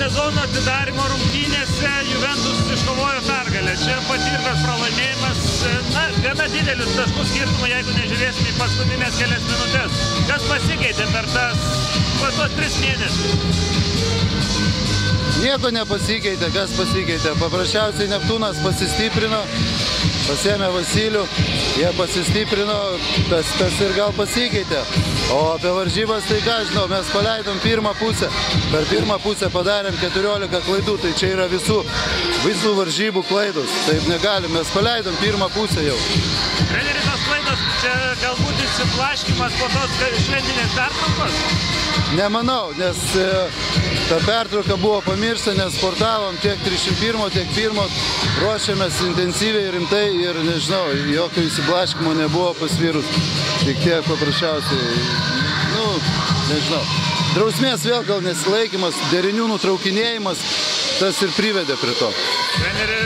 sezono atidarymo rungtynėse Juventus iškovojo pergalę. Čia patirtas pralaimėjimas, gana didelis taškų skirtumą, jeigu nežiūrėsime į paskutinės kelias minutės. Kas pasikeitė per tuos 3 mėnesius? Nieko nepasikeitė, kas pasikeitė. Paprasčiausiai Neptūnas pasistiprino, pasiėmė Vasilijų, jie pasistiprino, tas ir gal pasikeitė. O apie varžybas tai ką žinau, mes paleidom pirmą pusę. Per pirmą pusę padarėm 14 klaidų, tai čia yra visų varžybų klaidos. Taip negalim, mes paleidom pirmą pusę jau. Treneri, tos klaidos, čia galbūt išsiblaškymas po tos šventinės pertraukos? Nemanau, nes ta pertrauka buvo pamiršta, nes sportavom tiek 31, tiek 1, ruošiamės intensyviai, rimtai ir nežinau, jokio įsiblaškymo nebuvo pas vyrus. Tik tiek paprasčiausiai, nežinau. Drausmės vėl gal nesilaikymas, derinių nutraukinėjimas, tas ir privedė prie to. Treneri,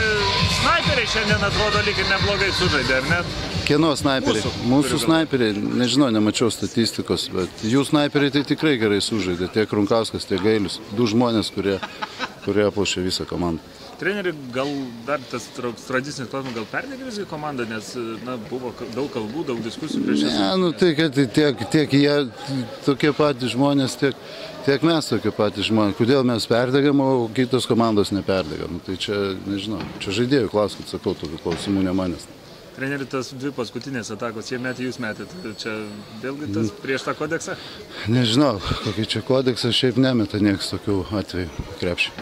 snaiperiai šiandien atrodo lyg ir neblogai sužaidė, ar ne? Kieno snaiperiai? Mūsų snaiperiai, nežinau, nemačiau statistikos, bet jų snaiperiai tai tikrai gerai sužaidė, tiek Runkauskas, tiek Gailius. 2 žmonės, kurie aplošė visą komandą. Treneri, gal dar tas tradicinis klausimas, gal perdegė visą komandą, nes buvo daug kalbų, daug diskusijų prieš jas? Ne, tai kad tiek jie tokie patys žmonės, tiek mes tokie patys žmonės. Kodėl mes perdegam, o kitos komandos neperdegam? Tai čia, nežinau, čia žaidėjų klauskit, sakau, tokių klausimų ne manęs. Treneri, tas 2 paskutinės atakos, jie metė, jūs metėte. Čia vėlgi tas prieš tą kodeksą? Nežinau, kokį čia kodeksą šiaip nemeta nieks tokių atvejų krepšį.